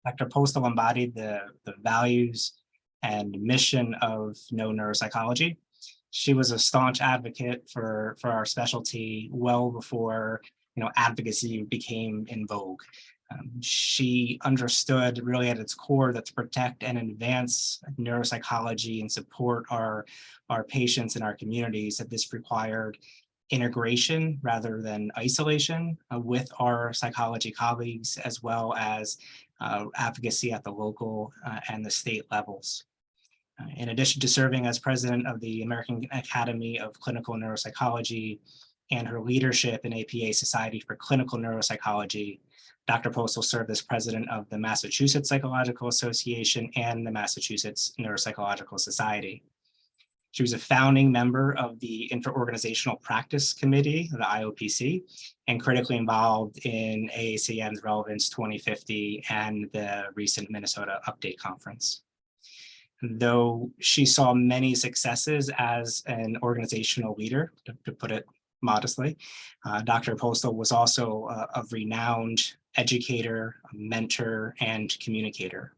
Dr. Postal embodied the values and mission of No Neuropsychology. She was a staunch advocate for our specialty well before advocacy became in vogue. She understood really at its core that to protect and advance neuropsychology and support our patients and our communities, that this required integration rather than isolation with our psychology colleagues, as well as advocacy at the local and the state levels. In addition to serving as president of the American Academy of Clinical Neuropsychology and her leadership in APA Society for Clinical Neuropsychology, Dr. Postal served as president of the Massachusetts Psychological Association and the Massachusetts Neuropsychological Society. She was a founding member of the Interorganizational Practice Committee, the IOPC, and critically involved in AACN's Relevance 2050 and the recent Minnesota Update Conference. Though she saw many successes as an organizational leader, to put it modestly, Dr. Postal was also a renowned educator, a mentor, and communicator.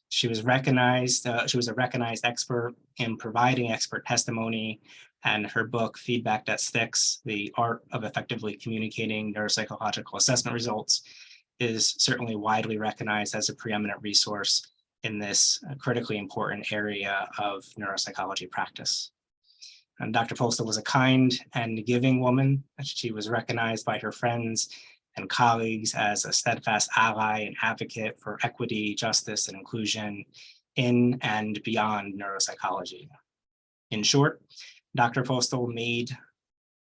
She was recognized. She was a recognized expert in providing expert testimony, and her book, Feedback That Sticks: The Art of Effectively Communicating Neuropsychological Assessment Results, is certainly widely recognized as a preeminent resource in this critically important area of neuropsychology practice. And Dr. Postal was a kind and giving woman. She was recognized by her friends and colleagues as a steadfast ally and advocate for equity, justice, and inclusion in and beyond neuropsychology. In short, Dr. Postal made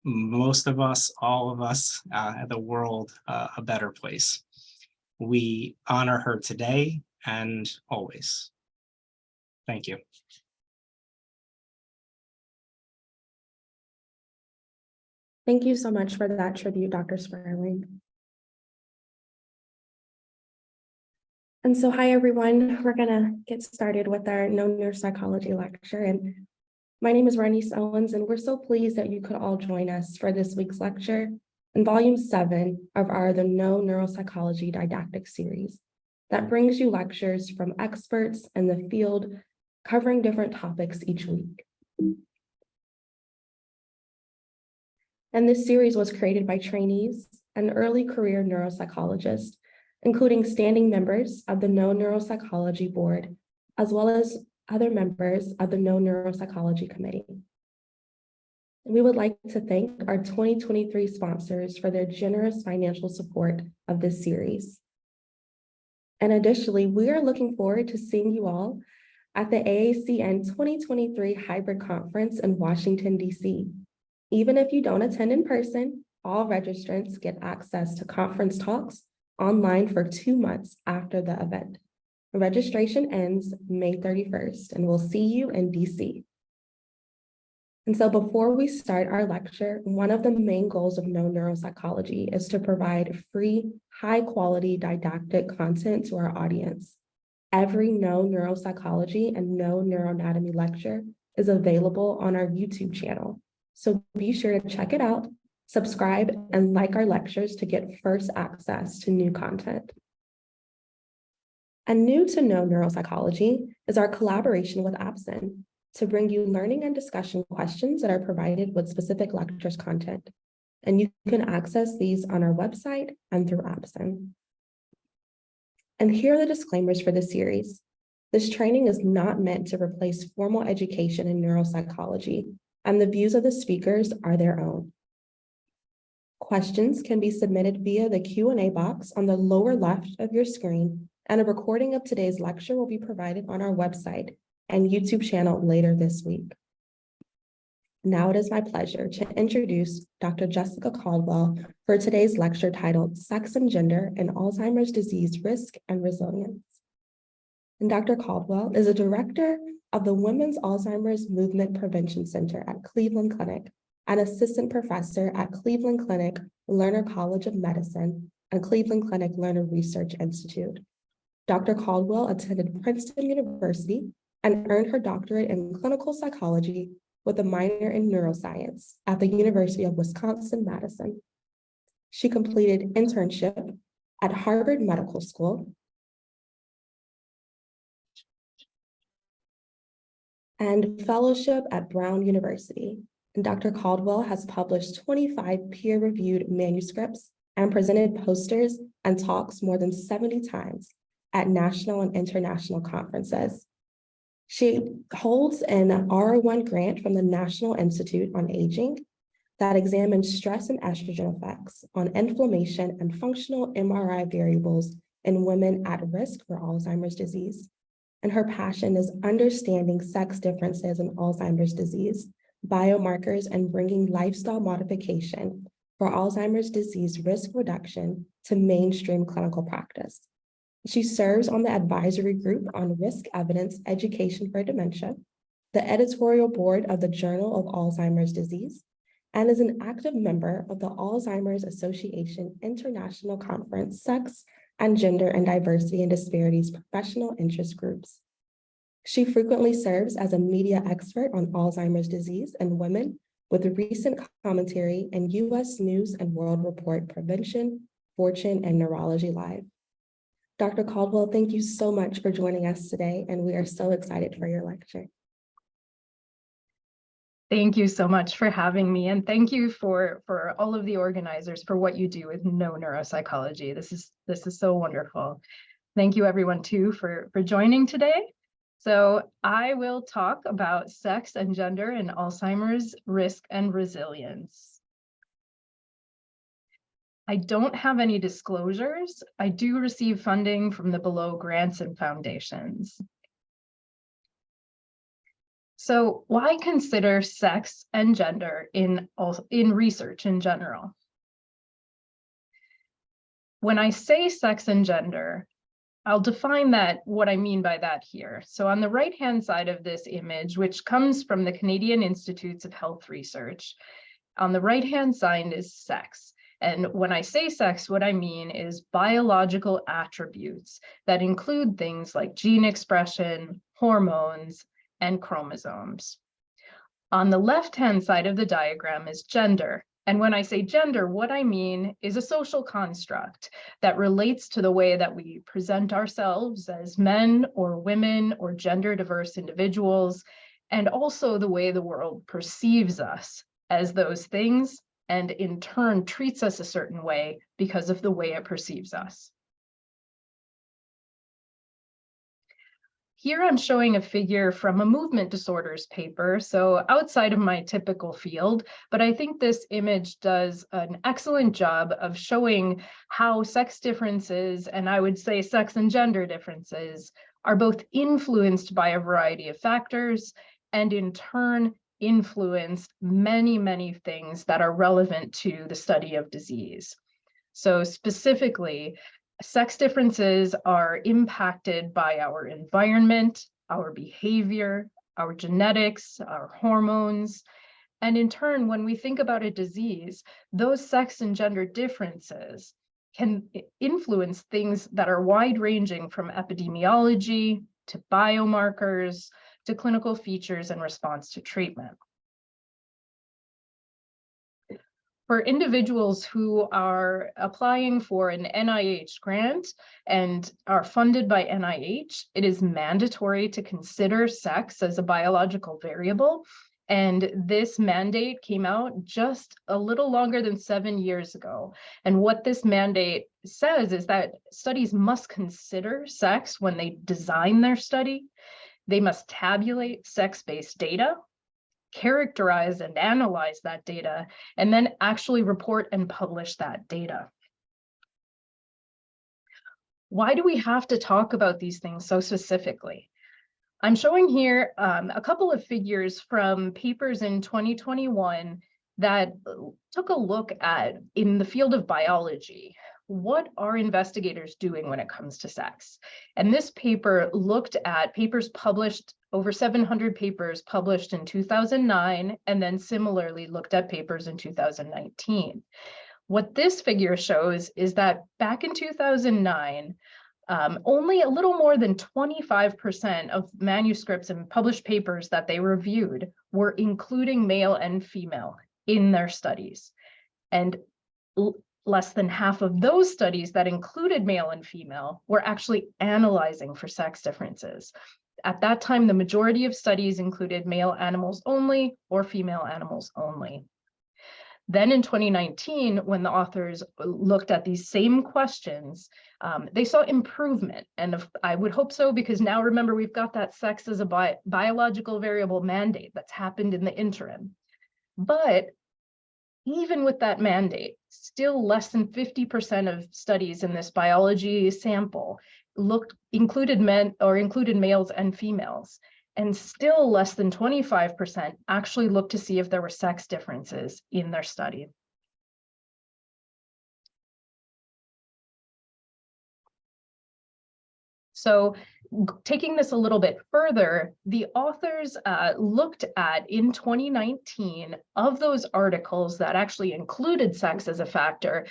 most of us, all of us, the world a better place. We honor her today and always. Thank you. Thank you so much for that tribute, Dr. Sperling. And so, hi everyone, we're gonna get started with our No Neuropsychology lecture. And my name is Bernice Owens, and we're so pleased that you could all join us for this week's lecture in Volume 7 of our The No Neuropsychology Didactic Series that brings you lectures from experts in the field covering different topics each week. And this series was created by trainees and early career neuropsychologists, including standing members of the No Neuropsychology Board, as well as other members of the No Neuropsychology Committee. We would like to thank our 2023 sponsors for their generous financial support of this series. And additionally, we are looking forward to seeing you all at the AACN 2023 Hybrid Conference in Washington, D.C. Even if you don't attend in person, all registrants get access to conference talks online for 2 months after the event. Registration ends May 31st, and we'll see you in DC. And so before we start our lecture, one of the main goals of No Neuropsychology is to provide free, high-quality didactic content to our audience. Every No Neuropsychology and No Neuroanatomy lecture is available on our YouTube channel. So be sure to check it out, subscribe, and like our lectures to get first access to new content. And new to No Neuropsychology is our collaboration with APSIN to bring you learning and discussion questions that are provided with specific lectures content. And you can access these on our website and through APSIN. And here are the disclaimers for this series. This training is not meant to replace formal education in neuropsychology, and the views of the speakers are their own. Questions can be submitted via the Q&A box on the lower left of your screen, and a recording of today's lecture will be provided on our website and YouTube channel later this week. Now it is my pleasure to introduce Dr. Jessica Caldwell for today's lecture titled Sex and Gender in Alzheimer's Disease Risk and Resilience. And Dr. Caldwell is a director of the Women's Alzheimer's Movement Prevention Center at Cleveland Clinic, an assistant professor at Cleveland Clinic Lerner College of Medicine and Cleveland Clinic Lerner Research Institute. Dr. Caldwell attended Princeton University and earned her doctorate in clinical psychology with a minor in neuroscience at the University of Wisconsin-Madison. She completed internship at Harvard Medical School and fellowship at Brown University. And Dr. Caldwell has published 25 peer-reviewed manuscripts and presented posters and talks more than 70 times at national and international conferences. She holds an R1 grant from the National Institute on Aging that examines stress and estrogen effects on inflammation and functional MRI variables in women at risk for Alzheimer's disease. And her passion is understanding sex differences in Alzheimer's disease, biomarkers, and bringing lifestyle modification for Alzheimer's disease risk reduction to mainstream clinical practice. She serves on the advisory group on risk evidence education for dementia, the editorial board of the Journal of Alzheimer's Disease, and is an active member of the Alzheimer's Association International Conference Sex and Gender and Diversity and Disparities Professional Interest Groups. She frequently serves as a media expert on Alzheimer's disease and women, with recent commentary in U.S. News and World Report Prevention, Fortune, and Neurology Live. Dr. Caldwell, thank you so much for joining us today, and we are so excited for your lecture. Thank you so much for having me, and thank you for all of the organizers for what you do with No Neuropsychology. This is so wonderful. Thank you everyone too for joining today. So I will talk about sex and gender in Alzheimer's risk and resilience. I don't have any disclosures. I do receive funding from the below grants and foundations. So why consider sex and gender in research in general? When I say sex and gender, I'll define what I mean by that here. So on the right-hand side of this image, which comes from the Canadian Institutes of Health Research, on the right-hand side is sex. And when I say sex, what I mean is biological attributes that include things like gene expression, hormones, and chromosomes. On the left-hand side of the diagram is gender. And when I say gender, what I mean is a social construct that relates to the way that we present ourselves as men or women or gender diverse individuals, and also the way the world perceives us as those things, and in turn treats us a certain way because of the way it perceives us. Here I'm showing a figure from a movement disorders paper, so outside of my typical field, but I think this image does an excellent job of showing how sex differences, and I would say sex and gender differences, are both influenced by a variety of factors and in turn influence many, many things that are relevant to the study of disease. So specifically, sex differences are impacted by our environment, our behavior, our genetics, our hormones. And in turn, when we think about a disease, those sex and gender differences can influence things that are wide-ranging from epidemiology to biomarkers to clinical features and response to treatment. For individuals who are applying for an NIH grant and are funded by NIH, it is mandatory to consider sex as a biological variable. And this mandate came out just a little longer than 7 years ago. And what this mandate says is that studies must consider sex when they design their study. They must tabulate sex-based data, characterize and analyze that data, and then actually report and publish that data. Why do we have to talk about these things so specifically? I'm showing here a couple of figures from papers in 2021 that took a look at, in the field of biology, what are investigators doing when it comes to sex? And this paper looked at papers published, over 700 papers published in 2009, and then similarly looked at papers in 2019. What this figure shows is that back in 2009, only a little more than 25% of manuscripts and published papers that they reviewed were including male and female in their studies. And less than half of those studies that included male and female were actually analyzing for sex differences. At that time, the majority of studies included male animals only or female animals only. Then in 2019, when the authors looked at these same questions, they saw improvement. And I would hope so, because now remember, we've got that sex as a biological variable mandate that's happened in the interim. But even with that mandate, still less than 50% of studies in this biology sample included males and females. And still less than 25% actually looked to see if there were sex differences in their study. So taking this a little bit further, the authors looked at, in 2019, of those articles that actually included sex as a factor,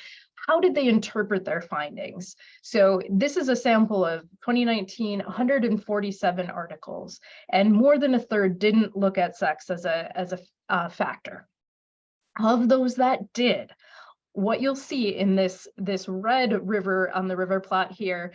how did they interpret their findings? So this is a sample of 2019, 147 articles, and more than a third didn't look at sex as a factor. Of those that did, what you'll see in this red river on the river plot here,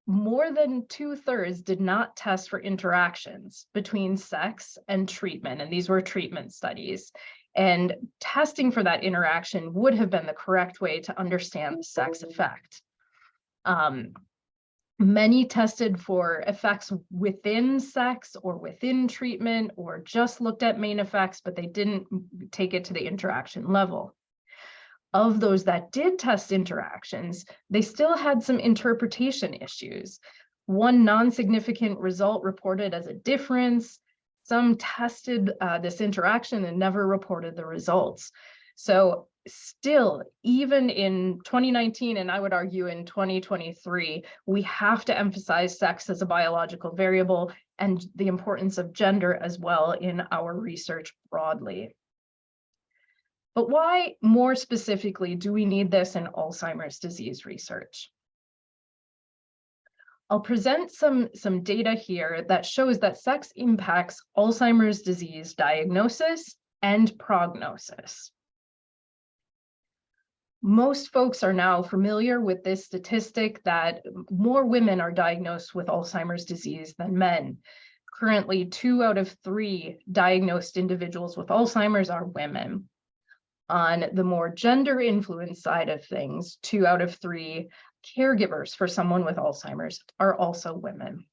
more than 2/3 did not test for interactions between sex and treatment, and these were treatment studies. And testing for that interaction would have been the correct way to understand the sex effect. Many tested for effects within sex or within treatment, or just looked at main effects, but they didn't take it to the interaction level. Of those that did test interactions, they still had some interpretation issues. One non-significant result reported as a difference. Some tested this interaction and never reported the results. So still, even in 2019, and I would argue in 2023, we have to emphasize sex as a biological variable and the importance of gender as well in our research broadly. But why, more specifically, do we need this in Alzheimer's disease research? I'll present some data here that shows that sex impacts Alzheimer's disease diagnosis and prognosis. Most folks are now familiar with this statistic that more women are diagnosed with Alzheimer's disease than men. Currently, 2 out of 3 diagnosed individuals with Alzheimer's are women. On the more gender influence side of things, 2 out of 3 caregivers for someone with Alzheimer's are also women.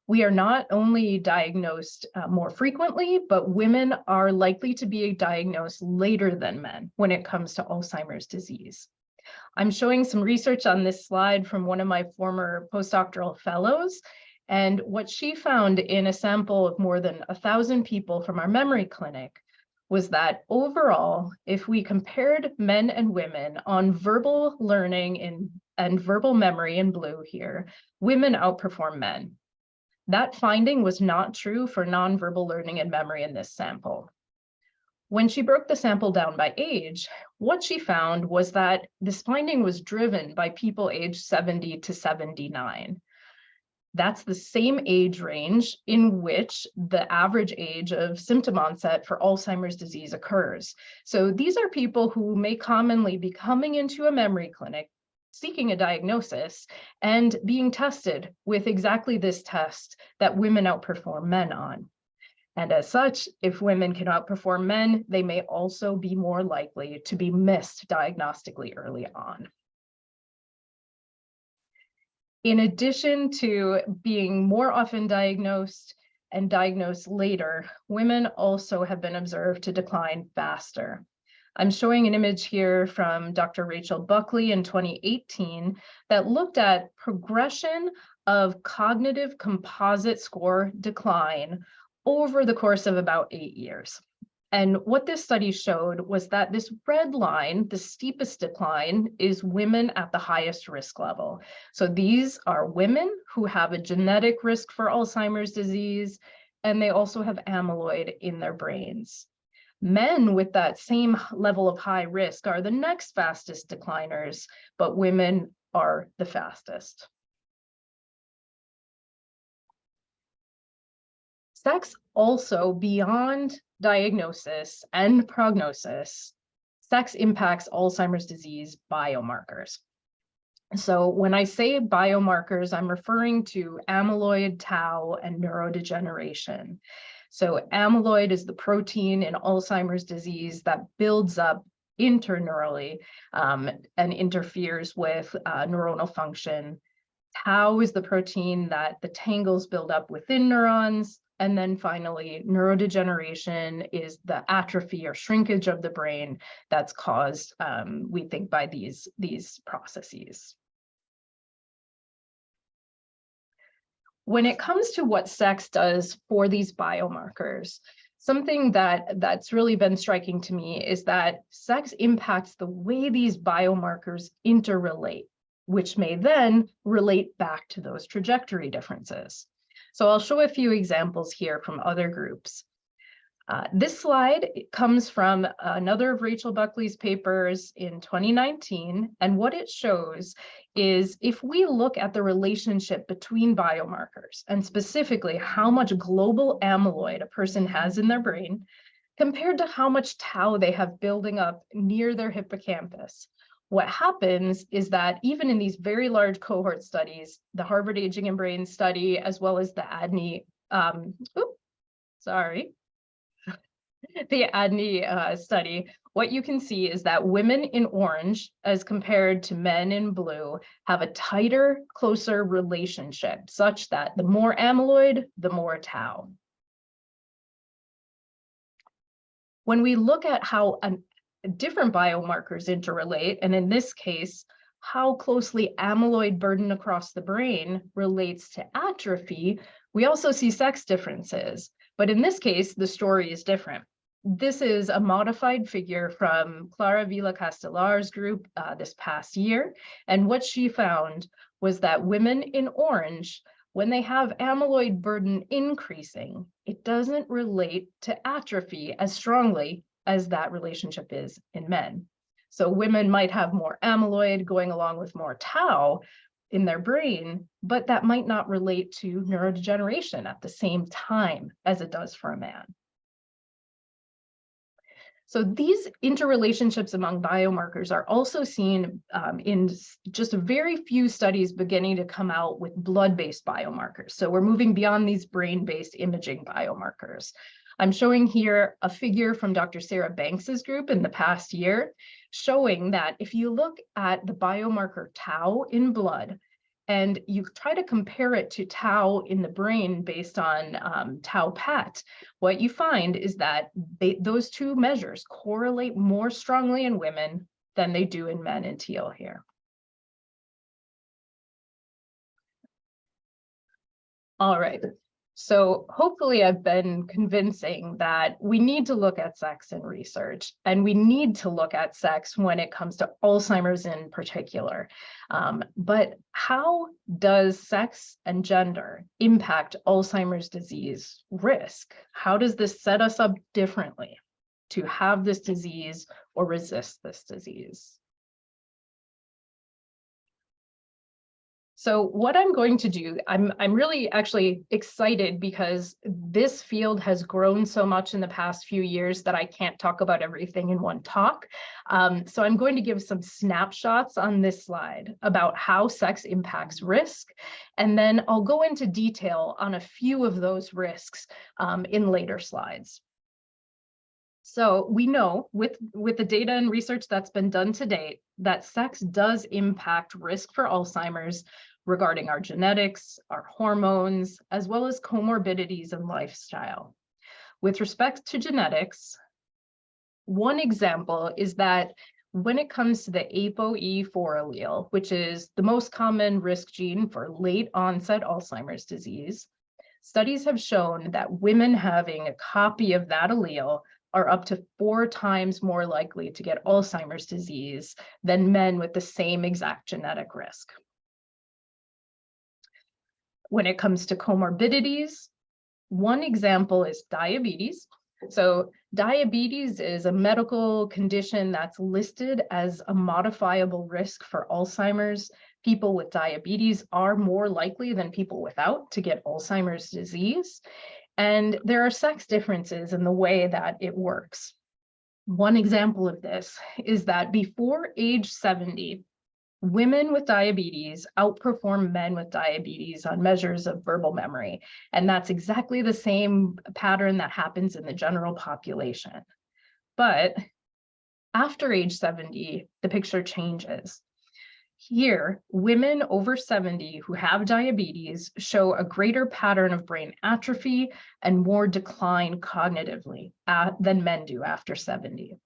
We are not only diagnosed more frequently, but women are likely to be diagnosed later than men when it comes to Alzheimer's disease. I'm showing some research on this slide from one of my former postdoctoral fellows, and what she found in a sample of more than 1,000 people from our memory clinic was that overall, if we compared men and women on verbal learning and verbal memory in blue here, women outperform men. That finding was not true for nonverbal learning and memory in this sample. When she broke the sample down by age, what she found was that this finding was driven by people aged 70 to 79. That's the same age range in which the average age of symptom onset for Alzheimer's disease occurs. So these are people who may commonly be coming into a memory clinic, seeking a diagnosis, and being tested with exactly this test that women outperform men on. And as such, if women can outperform men, they may also be more likely to be missed diagnostically early on. In addition to being more often diagnosed and diagnosed later, women also have been observed to decline faster. I'm showing an image here from Dr. Rachel Buckley in 2018 that looked at progression of cognitive composite score decline over the course of about 8 years. And what this study showed was that this red line, the steepest decline, is women at the highest risk level. So these are women who have a genetic risk for Alzheimer's disease, and they also have amyloid in their brains. Men with that same level of high risk are the next fastest decliners, but women are the fastest. Sex also, beyond diagnosis and prognosis, sex impacts Alzheimer's disease biomarkers. So when I say biomarkers, I'm referring to amyloid, tau, and neurodegeneration. So amyloid is the protein in Alzheimer's disease that builds up interneurally and interferes with neuronal function. Tau is the protein that the tangles build up within neurons. And then finally, neurodegeneration is the atrophy or shrinkage of the brain that's caused, we think, by these processes. When it comes to what sex does for these biomarkers, something that's really been striking to me is that sex impacts the way these biomarkers interrelate, which may then relate back to those trajectory differences. So I'll show a few examples here from other groups. This slide comes from another of Rachel Buckley's papers in 2019, and what it shows is if we look at the relationship between biomarkers, and specifically how much global amyloid a person has in their brain, compared to how much tau they have building up near their hippocampus, what happens is that even in these very large cohort studies, the Harvard Aging and Brain study, as well as the ADNI study, what you can see is that women in orange, as compared to men in blue, have a tighter, closer relationship, such that the more amyloid, the more tau. When we look at how different biomarkers interrelate, and in this case, how closely amyloid burden across the brain relates to atrophy, we also see sex differences. But in this case, the story is different. This is a modified figure from Clara Vila-Castellar's group this past year. And what she found was that women in orange, when they have amyloid burden increasing, it doesn't relate to atrophy as strongly as that relationship is in men. So women might have more amyloid going along with more tau in their brain, but that might not relate to neurodegeneration at the same time as it does for a man. So these interrelationships among biomarkers are also seen in just a very few studies beginning to come out with blood-based biomarkers. So we're moving beyond these brain-based imaging biomarkers. I'm showing here a figure from Dr. Sarah Banks's group in the past year, showing that if you look at the biomarker tau in blood, and you try to compare it to tau in the brain based on tau PET, what you find is that those two measures correlate more strongly in women than they do in men in teal here. All right. So hopefully I've been convincing that we need to look at sex in research, and we need to look at sex when it comes to Alzheimer's in particular. But how does sex and gender impact Alzheimer's disease risk? How does this set us up differently to have this disease or resist this disease? So what I'm going to do, I'm really actually excited because this field has grown so much in the past few years that I can't talk about everything in one talk. So I'm going to give some snapshots on this slide about how sex impacts risk, and then I'll go into detail on a few of those risks in later slides. So we know with the data and research that's been done to date that sex does impact risk for Alzheimer's regarding our genetics, our hormones, as well as comorbidities and lifestyle. With respect to genetics, one example is that when it comes to the ApoE4 allele, which is the most common risk gene for late onset Alzheimer's disease, studies have shown that women having a copy of that allele are up to 4 times more likely to get Alzheimer's disease than men with the same exact genetic risk. When it comes to comorbidities, one example is diabetes. So diabetes is a medical condition that's listed as a modifiable risk for Alzheimer's. People with diabetes are more likely than people without to get Alzheimer's disease. And there are sex differences in the way that it works. One example of this is that before age 70, women with diabetes outperform men with diabetes on measures of verbal memory. And that's exactly the same pattern that happens in the general population. But after age 70, the picture changes. Here, women over 70 who have diabetes show a greater pattern of brain atrophy and more decline cognitively than men do after 70.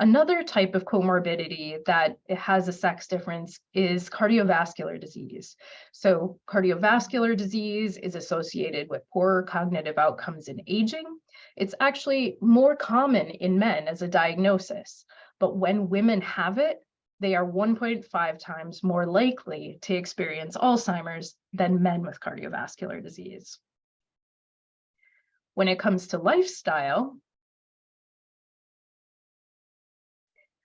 Another type of comorbidity that has a sex difference is cardiovascular disease. So cardiovascular disease is associated with poorer cognitive outcomes in aging. It's actually more common in men as a diagnosis, but when women have it, they are 1.5 times more likely to experience Alzheimer's than men with cardiovascular disease. When it comes to lifestyle,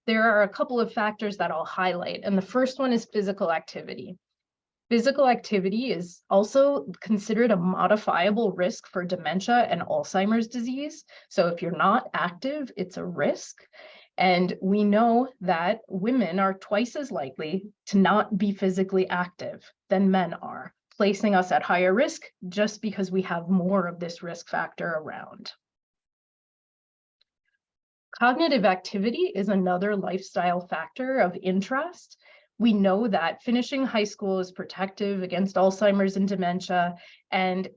there are a couple of factors that I'll highlight, and the first one is physical activity. Physical activity is also considered a modifiable risk for dementia and Alzheimer's disease. So if you're not active, it's a risk. And we know that women are twice as likely to not be physically active than men are, placing us at higher risk just because we have more of this risk factor around. Cognitive activity is another lifestyle factor of interest. We know that finishing high school is protective against Alzheimer's and dementia, and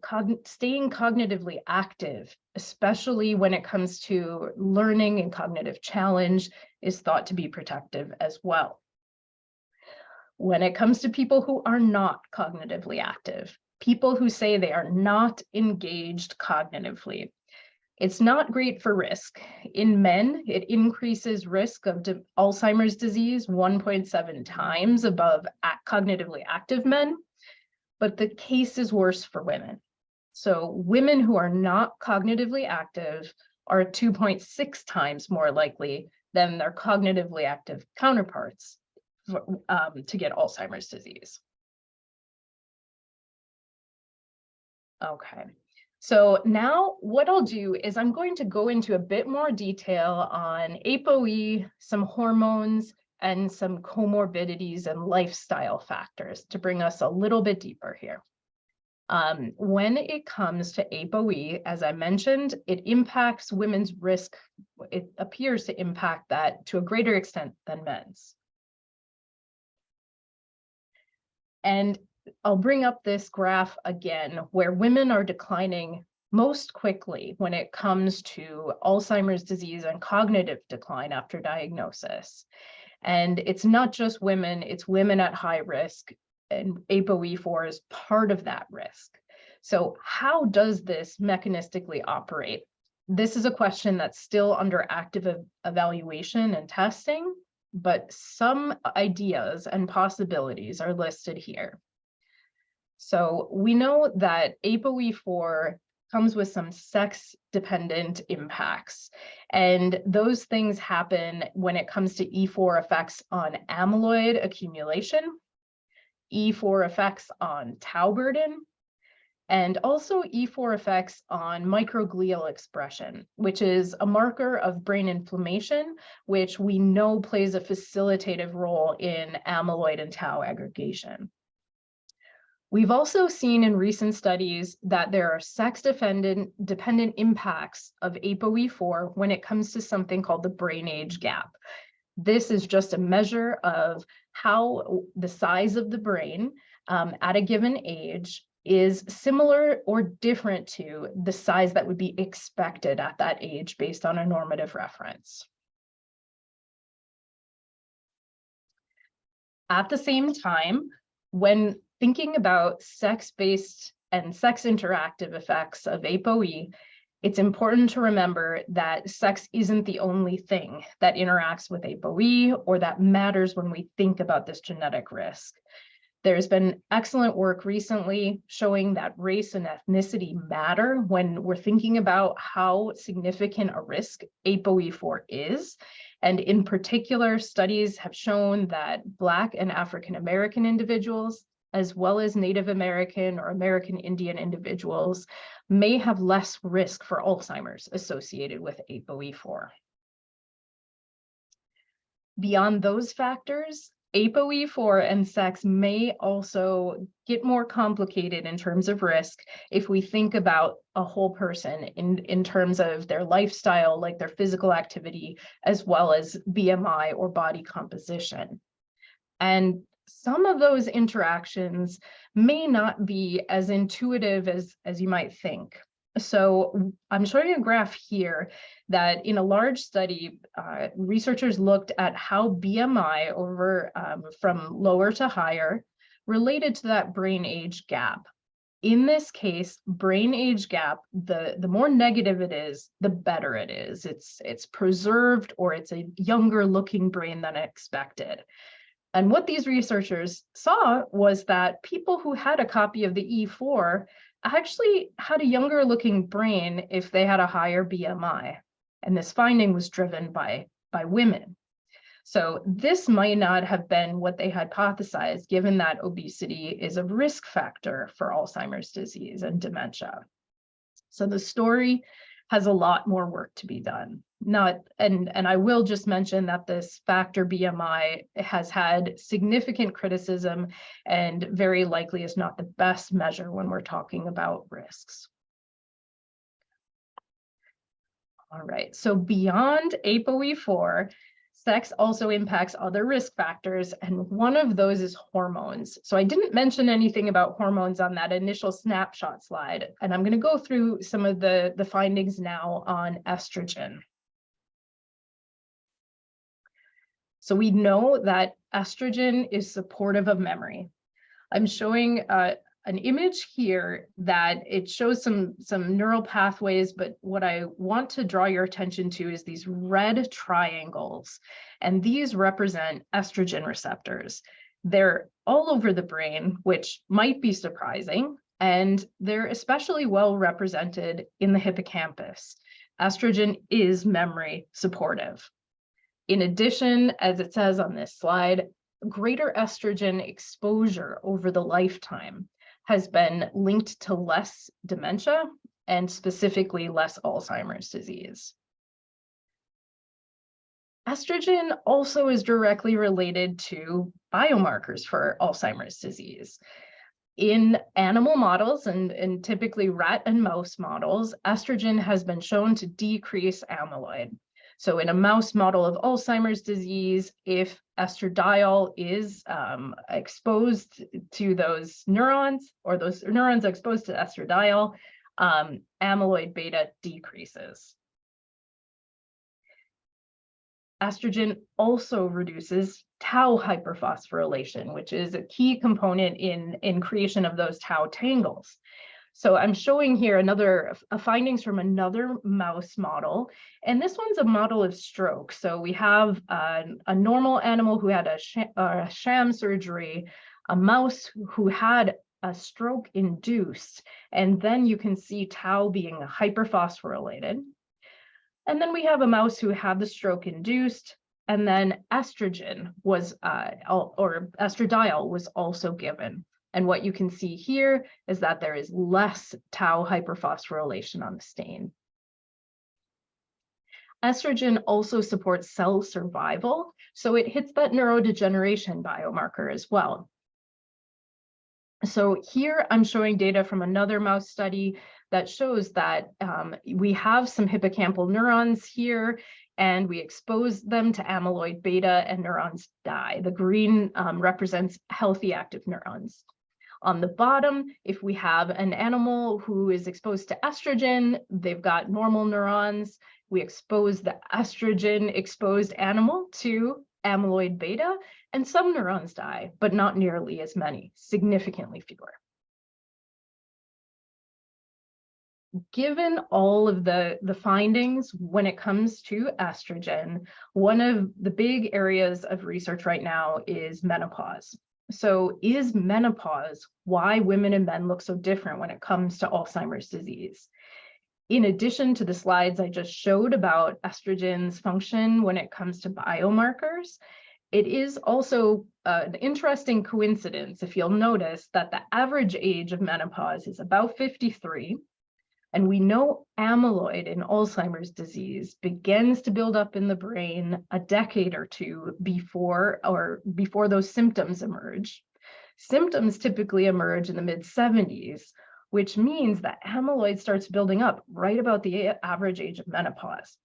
staying cognitively active, especially when it comes to learning and cognitive challenge, is thought to be protective as well. When it comes to people who are not cognitively active, people who say they are not engaged cognitively, it's not great for risk. In men, it increases risk of Alzheimer's disease 1.7 times above cognitively active men, but the case is worse for women. So women who are not cognitively active are 2.6 times more likely than their cognitively active counterparts to get Alzheimer's disease. Okay. So now what I'll do is I'm going to go into a bit more detail on ApoE, some hormones, and some comorbidities and lifestyle factors to bring us a little bit deeper here. When it comes to ApoE, as I mentioned, it impacts women's risk. It appears to impact that to a greater extent than men's. And I'll bring up this graph again, where women are declining most quickly when it comes to Alzheimer's disease and cognitive decline after diagnosis. And it's not just women, it's women at high risk, and ApoE4 is part of that risk. So how does this mechanistically operate? This is a question that's still under active evaluation and testing, but some ideas and possibilities are listed here. So we know that ApoE4 comes with some sex-dependent impacts, and those things happen when it comes to E4 effects on amyloid accumulation, E4 effects on tau burden, and also E4 effects on microglial expression, which is a marker of brain inflammation, which we know plays a facilitative role in amyloid and tau aggregation. We've also seen in recent studies that there are sex-dependent impacts of ApoE4 when it comes to something called the brain age gap. This is just a measure of how the size of the brain at a given age is similar or different to the size that would be expected at that age based on a normative reference. At the same time, when thinking about sex-based and sex-interactive effects of ApoE, it's important to remember that sex isn't the only thing that interacts with ApoE or that matters when we think about this genetic risk. There's been excellent work recently showing that race and ethnicity matter when we're thinking about how significant a risk ApoE4 is. And in particular, studies have shown that Black and African American individuals, as well as Native American or American Indian individuals, may have less risk for Alzheimer's associated with ApoE4. Beyond those factors, ApoE4 and sex may also get more complicated in terms of risk if we think about a whole person in terms of their lifestyle, like their physical activity, as well as BMI or body composition. And some of those interactions may not be as intuitive as you might think. So I'm showing a graph here that in a large study, researchers looked at how BMI over from lower to higher related to that brain age gap. In this case, brain age gap, the more negative it is, the better it is. It's preserved, or it's a younger looking brain than expected. And what these researchers saw was that people who had a copy of the E4 actually had a younger looking brain if they had a higher BMI. And this finding was driven by women. So this might not have been what they hypothesized, given that obesity is a risk factor for Alzheimer's disease and dementia. So the story has a lot more work to be done. And I will just mention that this factor BMI has had significant criticism and very likely is not the best measure when we're talking about risks. All right, so beyond ApoE4, sex also impacts other risk factors, and one of those is hormones. So I didn't mention anything about hormones on that initial snapshot slide, and I'm going to go through some of the findings now on estrogen. So we know that estrogen is supportive of memory. I'm showing an image here that it shows some neural pathways, but what I want to draw your attention to is these red triangles, and these represent estrogen receptors. They're all over the brain, which might be surprising, and they're especially well represented in the hippocampus. Estrogen is memory supportive. In addition, as it says on this slide, greater estrogen exposure over the lifetime has been linked to less dementia and specifically less Alzheimer's disease. Estrogen also is directly related to biomarkers for Alzheimer's disease. In animal models, and typically rat and mouse models, estrogen has been shown to decrease amyloid. So in a mouse model of Alzheimer's disease, if estradiol is exposed to those neurons, or those neurons exposed to estradiol, amyloid beta decreases. Estrogen also reduces tau hyperphosphorylation, which is a key component in creation of those tau tangles. So I'm showing here findings from another mouse model, and this one's a model of stroke. So we have a normal animal who had a sham surgery, a mouse who had a stroke induced, and then you can see tau being hyperphosphorylated. And then we have a mouse who had the stroke induced, and then estrogen was, or estradiol was also given. And what you can see here is that there is less tau hyperphosphorylation on the stain. Estrogen also supports cell survival, so it hits that neurodegeneration biomarker as well. So here I'm showing data from another mouse study that shows that we have some hippocampal neurons here, and we expose them to amyloid beta and neurons die. The green represents healthy active neurons. On the bottom, if we have an animal who is exposed to estrogen, they've got normal neurons. We expose the estrogen exposed animal to amyloid beta, and some neurons die, but not nearly as many, significantly fewer. Given all of the findings when it comes to estrogen, one of the big areas of research right now is menopause. So is menopause why women and men look so different when it comes to Alzheimer's disease? In addition to the slides I just showed about estrogen's function when it comes to biomarkers, it is also an interesting coincidence, if you'll notice, that the average age of menopause is about 53, And we know amyloid in Alzheimer's disease begins to build up in the brain a decade or two before those symptoms emerge. Symptoms typically emerge in the mid-70s, which means that amyloid starts building up right about the average age of menopause.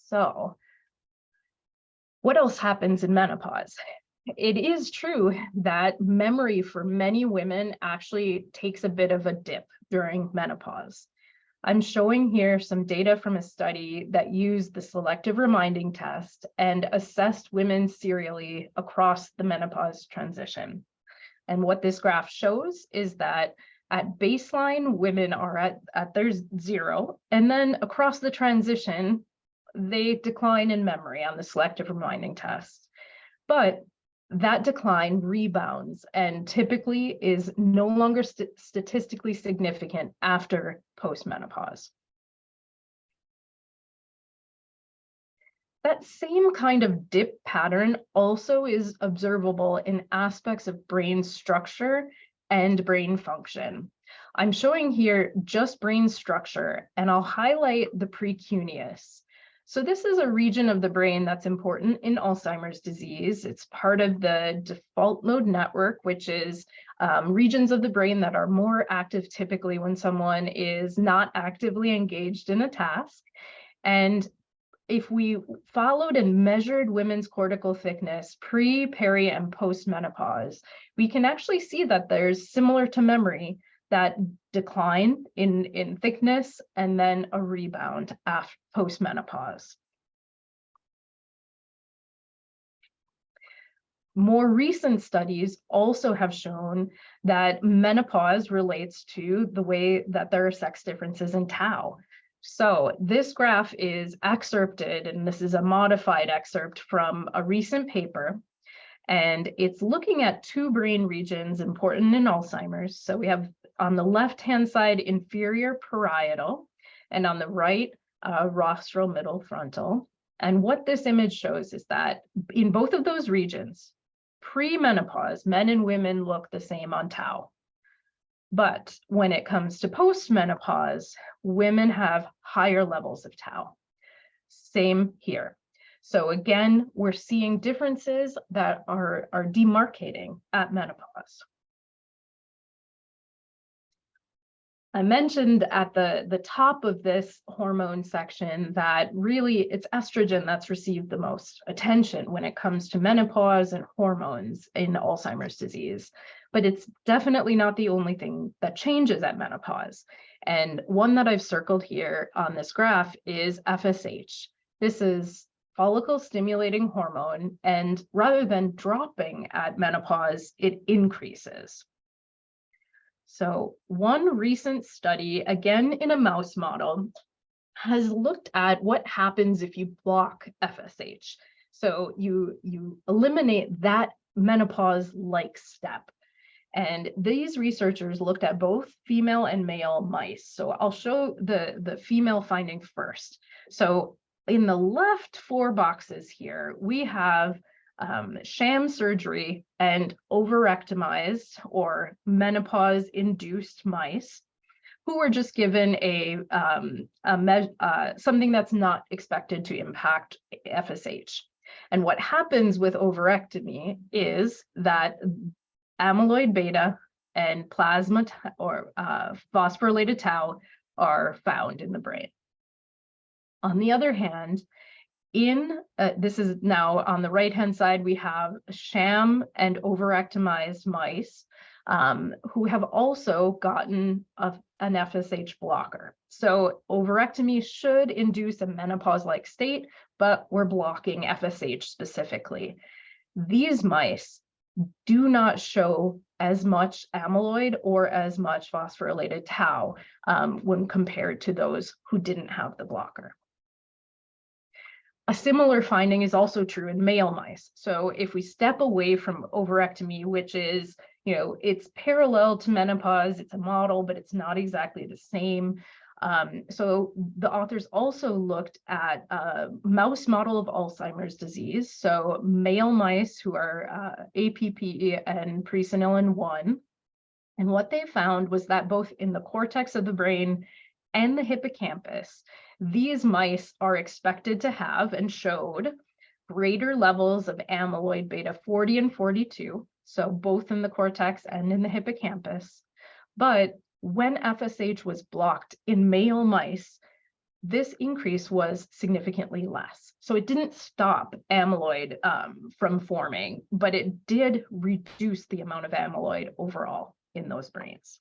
So, what else happens in menopause? It is true that memory for many women actually takes a bit of a dip during menopause. I'm showing here some data from a study that used the selective reminding test and assessed women serially across the menopause transition. And what this graph shows is that at baseline, women are at their 0, and then across the transition, they decline in memory on the selective reminding test. But that decline rebounds and typically is no longer statistically significant after postmenopause. That same kind of dip pattern also is observable in aspects of brain structure and brain function. I'm showing here just brain structure, and I'll highlight the precuneus. So this is a region of the brain that's important in Alzheimer's disease. It's part of the default mode network, which is regions of the brain that are more active typically when someone is not actively engaged in a task. And if we followed and measured women's cortical thickness pre, peri, and post-menopause, we can actually see that there's, similar to memory, that decline in thickness and then a rebound after post-menopause. More recent studies also have shown that menopause relates to the way that there are sex differences in tau. So this graph is excerpted, and this is a modified excerpt from a recent paper, and it's looking at 2 brain regions important in Alzheimer's. So we have on the left-hand side, inferior parietal, and on the right, rostral middle frontal. And what this image shows is that in both of those regions, pre-menopause, men and women look the same on tau. But when it comes to post-menopause, women have higher levels of tau. Same here. So again, we're seeing differences that are demarcating at menopause. I mentioned at the top of this hormone section that really it's estrogen that's received the most attention when it comes to menopause and hormones in Alzheimer's disease. But it's definitely not the only thing that changes at menopause. And one that I've circled here on this graph is FSH. This is follicle stimulating hormone, and rather than dropping at menopause, it increases. So one recent study, again in a mouse model, has looked at what happens if you block FSH. So you eliminate that menopause-like step. And these researchers looked at both female and male mice. So I'll show the female finding first. So in the left 4 boxes here, we have sham surgery and overrectomized or menopause-induced mice who were just given something that's not expected to impact FSH. And what happens with overectomy is that amyloid beta and plasma or phosphorylated tau are found in the brain. On the other hand, this is now on the right-hand side, we have sham and overectomized mice who have also gotten an FSH blocker. So overectomy should induce a menopause-like state, but we're blocking FSH specifically. These mice do not show as much amyloid or as much phosphorylated tau when compared to those who didn't have the blocker. A similar finding is also true in male mice. So if we step away from overectomy, which is, it's parallel to menopause, it's a model, but it's not exactly the same. So the authors also looked at a mouse model of Alzheimer's disease. So male mice who are APP and presenilin 1, And what they found was that both in the cortex of the brain and the hippocampus, these mice are expected to have and showed greater levels of amyloid beta 40 and 42, so both in the cortex and in the hippocampus. But when FSH was blocked in male mice, this increase was significantly less. So it didn't stop amyloid from forming, but it did reduce the amount of amyloid overall in those brains.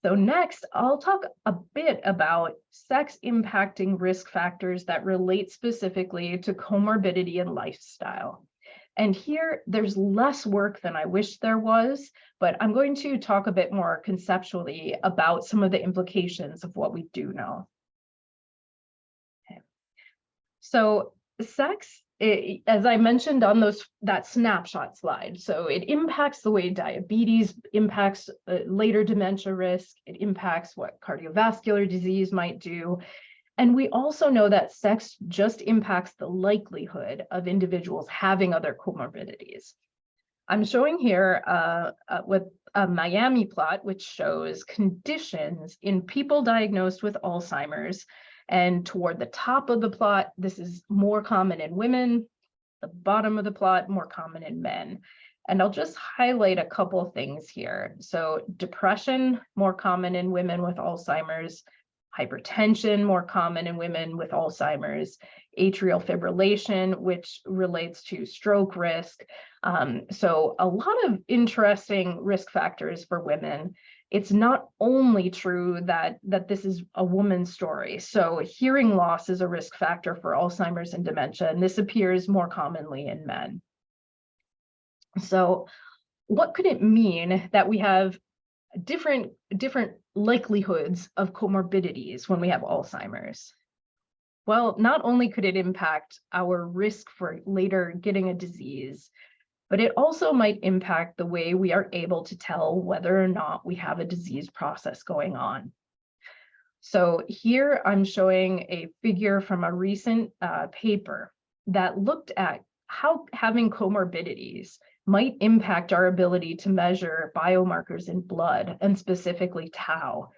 So next, I'll talk a bit about sex impacting risk factors that relate specifically to comorbidity and lifestyle. And here, there's less work than I wish there was, but I'm going to talk a bit more conceptually about some of the implications of what we do know. Okay. So sex, as I mentioned on that snapshot slide, so it impacts the way diabetes impacts later dementia risk. It impacts what cardiovascular disease might do. And we also know that sex just impacts the likelihood of individuals having other comorbidities. I'm showing here with a Miami plot, which shows conditions in people diagnosed with Alzheimer's. And toward the top of the plot, this is more common in women. The bottom of the plot, more common in men. And I'll just highlight a couple of things here. So depression, more common in women with Alzheimer's. Hypertension, more common in women with Alzheimer's. Atrial fibrillation, which relates to stroke risk. So a lot of interesting risk factors for women. It's not only true that this is a woman's story. So hearing loss is a risk factor for Alzheimer's and dementia, and this appears more commonly in men. So what could it mean that we have different likelihoods of comorbidities when we have Alzheimer's? Well, not only could it impact our risk for later getting a disease, but it also might impact the way we are able to tell whether or not we have a disease process going on. So here I'm showing a figure from a recent paper that looked at how having comorbidities might impact our ability to measure biomarkers in blood, and specifically tau.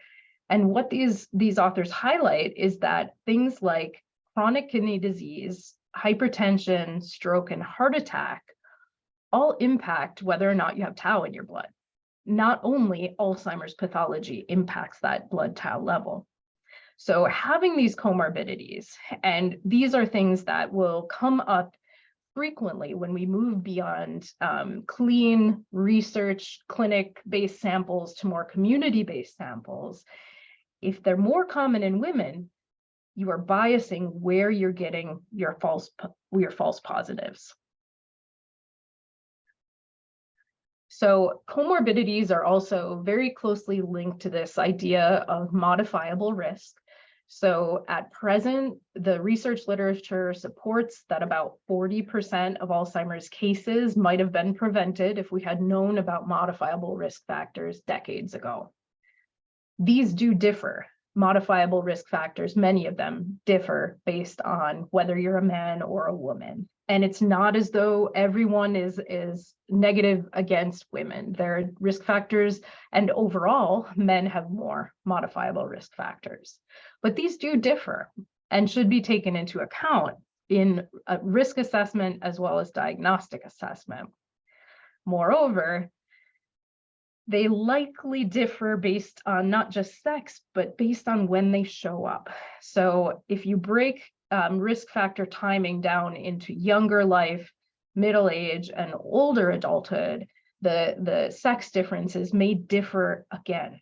And what these authors highlight is that things like chronic kidney disease, hypertension, stroke, and heart attack all impact whether or not you have tau in your blood. Not only Alzheimer's pathology impacts that blood tau level. So having these comorbidities, and these are things that will come up frequently when we move beyond clean research clinic-based samples to more community-based samples. If they're more common in women, you are biasing where you're getting your false positives. So comorbidities are also very closely linked to this idea of modifiable risk. So at present, the research literature supports that about 40% of Alzheimer's cases might have been prevented if we had known about modifiable risk factors decades ago. These do differ. Modifiable risk factors, many of them differ based on whether you're a man or a woman. And it's not as though everyone is negative against women. There are risk factors, and overall, men have more modifiable risk factors. But these do differ and should be taken into account in risk assessment as well as diagnostic assessment. Moreover, they likely differ based on not just sex, but based on when they show up. So if you break risk factor timing down into younger life, middle age, and older adulthood, the sex differences may differ again.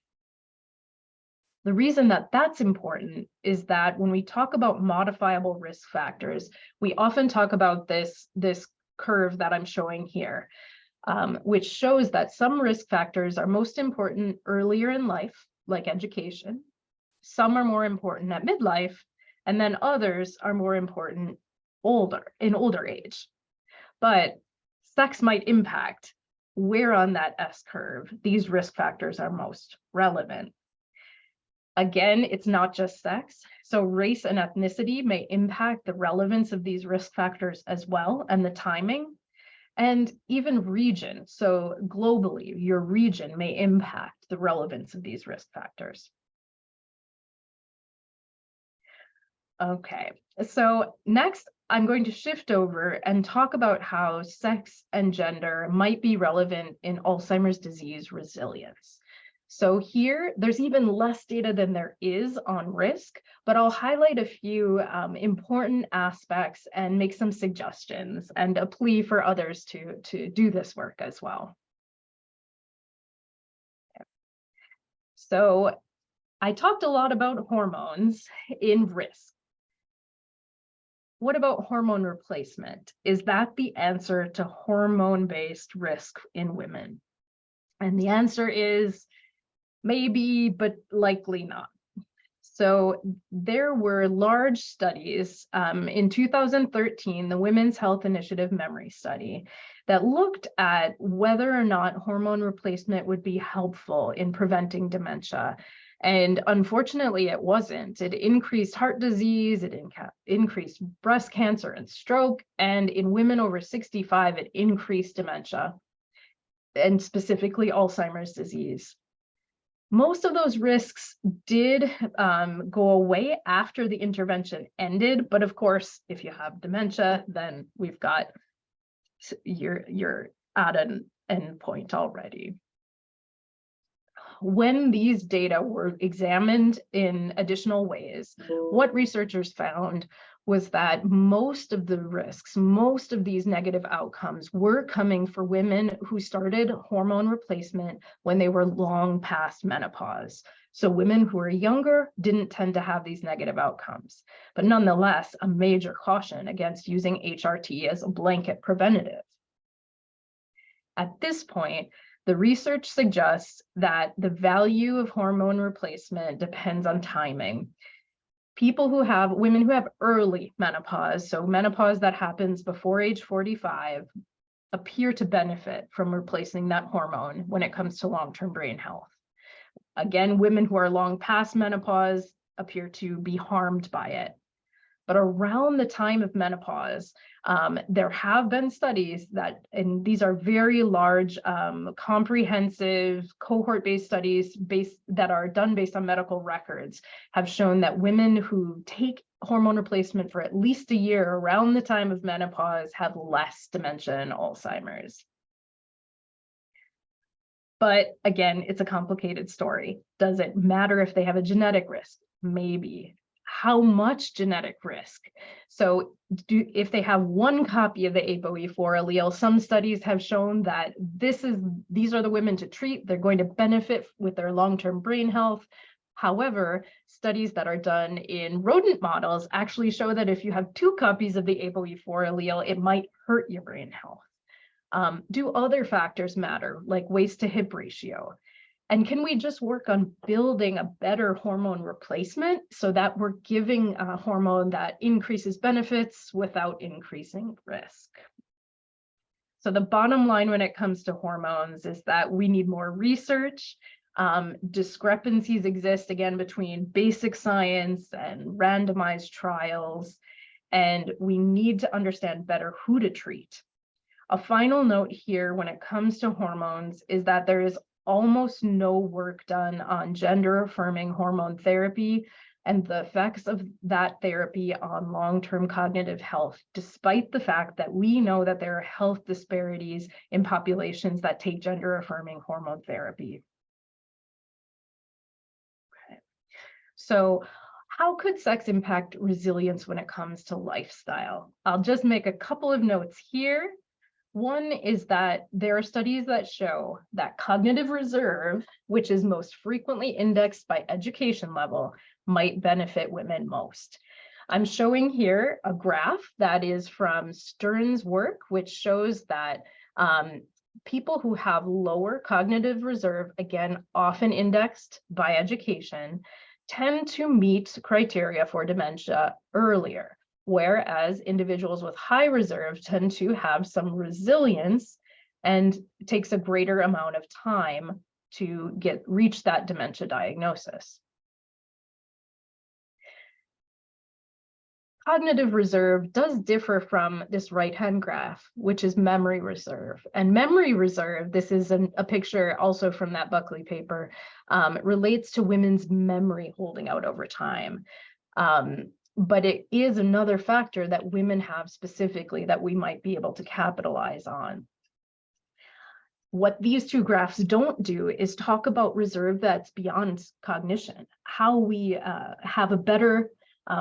The reason that that's important is that when we talk about modifiable risk factors, we often talk about this curve that I'm showing here, which shows that some risk factors are most important earlier in life, like education. Some are more important at midlife, and then others are more important in older age. But sex might impact where on that S curve these risk factors are most relevant. Again, it's not just sex. So race and ethnicity may impact the relevance of these risk factors as well, and the timing. and even region. So globally, your region may impact the relevance of these risk factors. Okay, so next I'm going to shift over and talk about how sex and gender might be relevant in Alzheimer's disease resilience. So here, there's even less data than there is on risk, but I'll highlight a few important aspects and make some suggestions and a plea for others to do this work as well. So I talked a lot about hormones in risk. What about hormone replacement? Is that the answer to hormone-based risk in women? And the answer is maybe, but likely not. So there were large studies in 2013, the Women's Health Initiative Memory Study, that looked at whether or not hormone replacement would be helpful in preventing dementia. And unfortunately, it wasn't. It increased heart disease, it increased breast cancer and stroke, and in women over 65, it increased dementia, and specifically Alzheimer's disease. Most of those risks did go away after the intervention ended, but of course, if you have dementia, then we've got, you're at an end point already. When these data were examined in additional ways, what researchers found was that most of the risks, most of these negative outcomes were coming for women who started hormone replacement when they were long past menopause. So women who were younger didn't tend to have these negative outcomes, but nonetheless, a major caution against using HRT as a blanket preventative. At this point, the research suggests that the value of hormone replacement depends on timing. Women who have early menopause, so menopause that happens before age 45, appear to benefit from replacing that hormone when it comes to long-term brain health. Again, women who are long past menopause appear to be harmed by it. But around the time of menopause, there have been studies that, and these are very large, comprehensive, cohort-based studies that are done based on medical records, have shown that women who take hormone replacement for at least a year around the time of menopause have less dementia and Alzheimer's. But again, it's a complicated story. Does it matter if they have a genetic risk? Maybe. How much genetic risk? So if they have one copy of the ApoE4 allele, some studies have shown that these are the women to treat. They're going to benefit with their long-term brain health. However, studies that are done in rodent models actually show that if you have two copies of the ApoE4 allele, it might hurt your brain health. Do other factors matter, like waist to hip ratio? And can we just work on building a better hormone replacement so that we're giving a hormone that increases benefits without increasing risk? So the bottom line when it comes to hormones is that we need more research. Discrepancies exist, again, between basic science and randomized trials, and we need to understand better who to treat. A final note here when it comes to hormones is that there is almost no work done on gender-affirming hormone therapy and the effects of that therapy on long-term cognitive health, despite the fact that we know that there are health disparities in populations that take gender-affirming hormone therapy. Okay. So how could sex impact resilience when it comes to lifestyle? I'll just make a couple of notes here. One is that there are studies that show that cognitive reserve, which is most frequently indexed by education level, might benefit women most. I'm showing here a graph that is from Stern's work, which shows that people who have lower cognitive reserve, again, often indexed by education, tend to meet criteria for dementia earlier, whereas individuals with high reserve tend to have some resilience and it takes a greater amount of time to reach that dementia diagnosis. cognitive reserve does differ from this right-hand graph, which is memory reserve. And memory reserve, this is a picture also from that Buckley paper, relates to women's memory holding out over time. But it is another factor that women have specifically that we might be able to capitalize on. What these two graphs don't do is talk about reserve that's beyond cognition, how we have a better,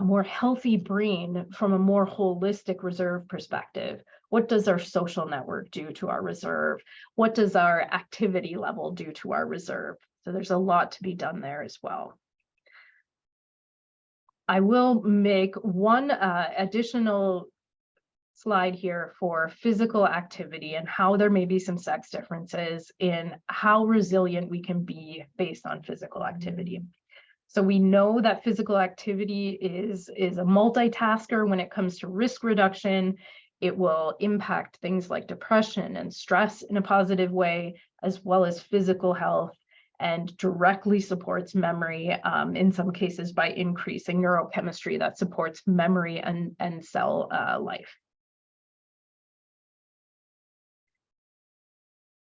more healthy brain from a more holistic reserve perspective. What does our social network do to our reserve? What does our activity level do to our reserve? So there's a lot to be done there as well. I will make one additional slide here for physical activity and how there may be some sex differences in how resilient we can be based on physical activity. So we know that physical activity is a multitasker when it comes to risk reduction. It will impact things like depression and stress in a positive way, as well as physical health, and directly supports memory in some cases by increasing neurochemistry that supports memory and cell life.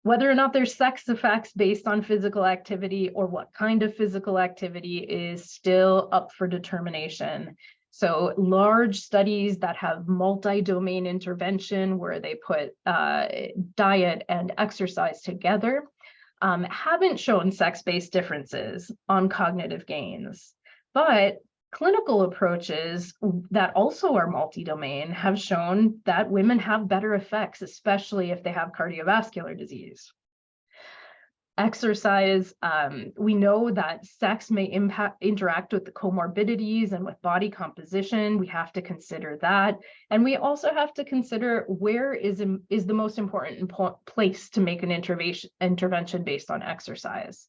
Whether or not there's sex effects based on physical activity or what kind of physical activity is still up for determination. So large studies that have multi-domain intervention where they put diet and exercise together haven't shown sex-based differences on cognitive gains, but clinical approaches that also are multi-domain have shown that women have better effects, especially if they have cardiovascular disease. Exercise, we know that sex may interact with the comorbidities and with body composition. We have to consider that. And we also have to consider where is the most important place to make an intervention based on exercise.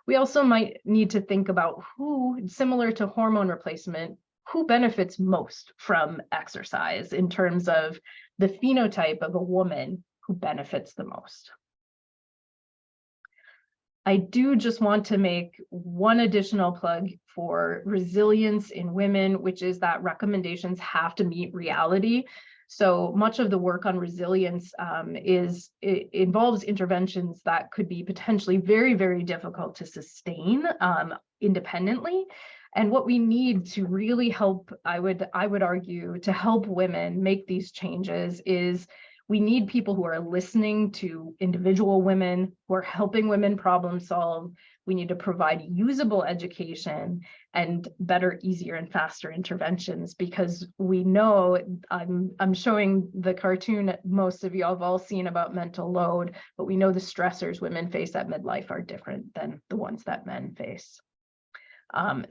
We also might need to think about who, similar to hormone replacement, who benefits most from exercise in terms of the phenotype of a woman who benefits the most. I do just want to make one additional plug for resilience in women, which is that recommendations have to meet reality. So much of the work on resilience involves interventions that could be potentially very, very difficult to sustain independently. And what we need to really help, I would argue, to help women make these changes is we need people who are listening to individual women, who are helping women problem solve. We need to provide usable education and better, easier, and faster interventions, because we know, I'm showing the cartoon most of you have all seen about mental load, but we know the stressors women face at midlife are different than the ones that men face.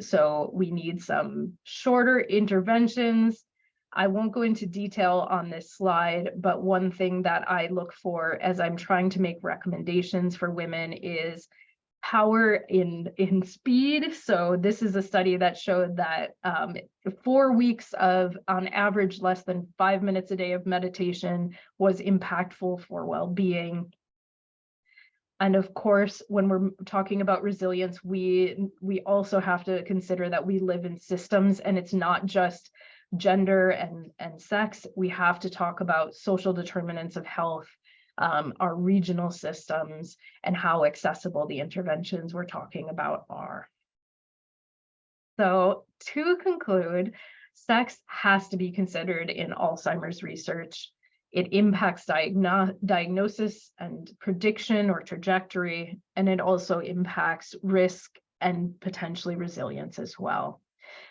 So we need some shorter interventions. I won't go into detail on this slide, but one thing that I look for as I'm trying to make recommendations for women is power in speed. So this is a study that showed that 4 weeks of, on average, less than 5 minutes a day of meditation was impactful for well-being. And of course, when we're talking about resilience, we also have to consider that we live in systems, and it's not just gender and sex. We have to talk about social determinants of health, our regional systems, and how accessible the interventions we're talking about are. So to conclude, sex has to be considered in Alzheimer's research. It impacts diagnosis and prediction or trajectory, and it also impacts risk and potentially resilience as well.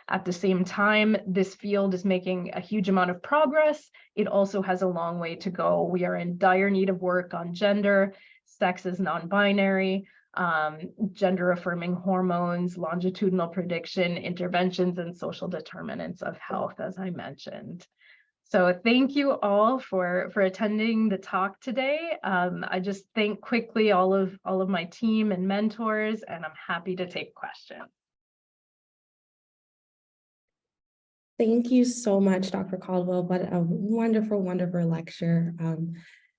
At the same time, this field is making a huge amount of progress. It also has a long way to go. We are in dire need of work on gender, sex is non-binary, gender-affirming hormones, longitudinal prediction, interventions, and social determinants of health, as I mentioned. So thank you all for attending the talk today. I just thank quickly all of my team and mentors, and I'm happy to take questions. Thank you so much, Dr. Caldwell. What a wonderful, wonderful lecture.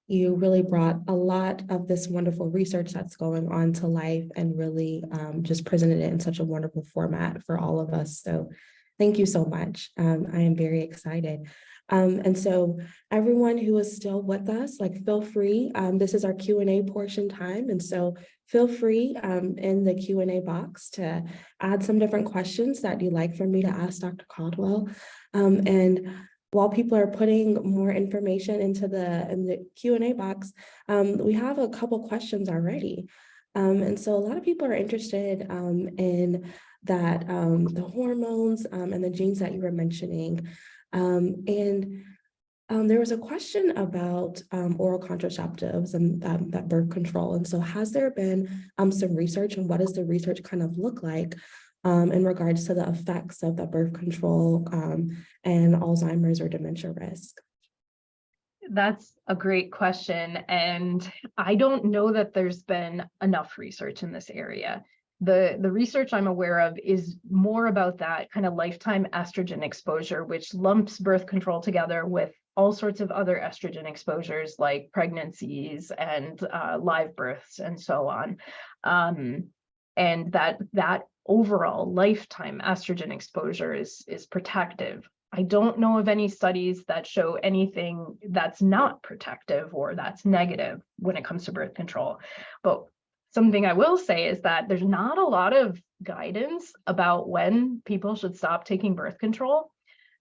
You really brought a lot of this wonderful research that's going on to life and really just presented it in such a wonderful format for all of us. So Thank you so much. I am very excited. And so everyone who is still with us, like feel free, this is our Q&A portion time. And so feel free in the Q&A box to add some different questions that you'd like for me to ask Dr. Caldwell. And while people are putting more information into the Q&A box, we have a couple questions already. And so a lot of people are interested in that the hormones and the genes that you were mentioning. There was a question about oral contraceptives and that birth control. And so has there been some research, and what does the research kind of look like in regards to the effects of the birth control and Alzheimer's or dementia risk? That's a great question. And I don't know that there's been enough research in this area. The research I'm aware of is more about that kind of lifetime estrogen exposure, which lumps birth control together with all sorts of other estrogen exposures like pregnancies and live births and so on. And that overall lifetime estrogen exposure is protective. I don't know of any studies that show anything that's not protective or that's negative when it comes to birth control. But something I will say is that there's not a lot of guidance about when people should stop taking birth control.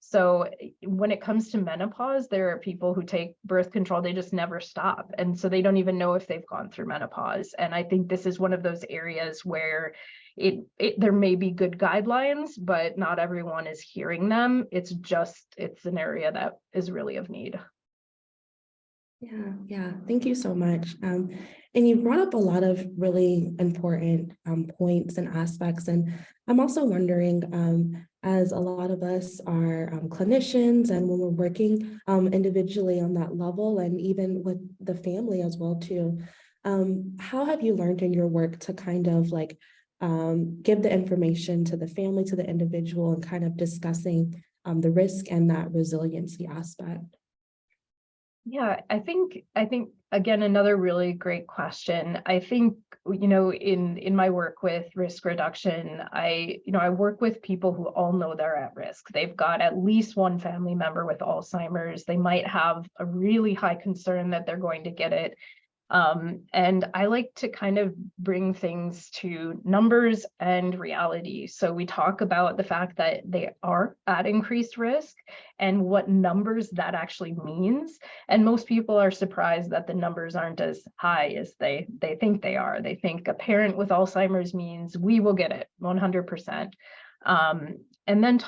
So when it comes to menopause, there are people who take birth control, they just never stop. And so they don't even know if they've gone through menopause. And I think this is one of those areas where there may be good guidelines, but not everyone is hearing them. It's an area that is really of need. Yeah, thank you so much. And you brought up a lot of really important points and aspects. And I'm also wondering, as a lot of us are clinicians, and when we're working individually on that level, and even with the family as well too, how have you learned in your work to kind of like give the information to the family, to the individual, and kind of discussing the risk and that resiliency aspect? Yeah, I think again, another really great question. I think, in my work with risk reduction, I work with people who all know they're at risk. They've got at least one family member with Alzheimer's. They might have a really high concern that they're going to get it. And I like to kind of bring things to numbers and reality. So we talk about the fact that they are at increased risk and what numbers that actually means. And most people are surprised that the numbers aren't as high as they think they are. They think a parent with Alzheimer's means we will get it 100%. And then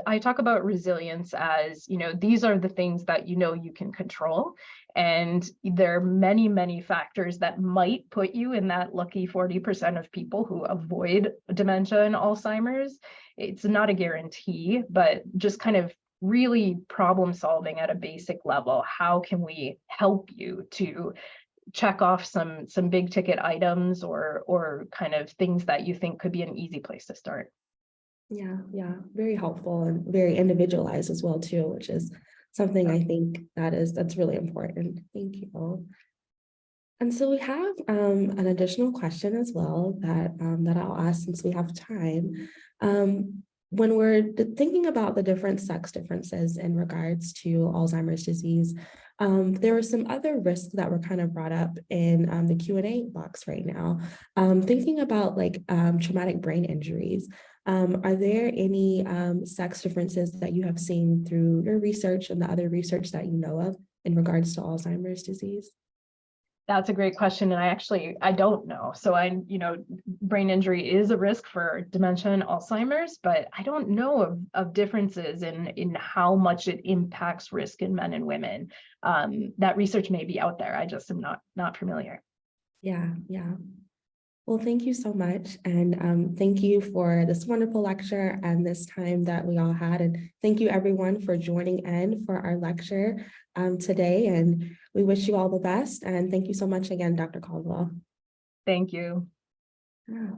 I talk about resilience as, these are the things that you can control. And there are many, many factors that might put you in that lucky 40% of people who avoid dementia and Alzheimer's. It's not a guarantee, but just kind of really problem solving at a basic level. How can we help you to check off some big ticket items or kind of things that you think could be an easy place to start? Yeah, very helpful and very individualized as well too, which is something I think that's really important. Thank you. And so we have an additional question as well that I'll ask since we have time. When we're thinking about the different sex differences in regards to Alzheimer's disease, there are some other risks that were kind of brought up in the Q&A box right now. Thinking about like traumatic brain injuries. Are there any sex differences that you have seen through your research and the other research that you know of in regards to Alzheimer's disease? That's a great question. And I don't know. So brain injury is a risk for dementia and Alzheimer's, but I don't know of differences in how much it impacts risk in men and women. That research may be out there. I just am not familiar. Yeah. Well, thank you so much. And thank you for this wonderful lecture and this time that we all had. And thank you everyone for joining in for our lecture today. And we wish you all the best. And thank you so much again, Dr. Caldwell. Thank you. Yeah.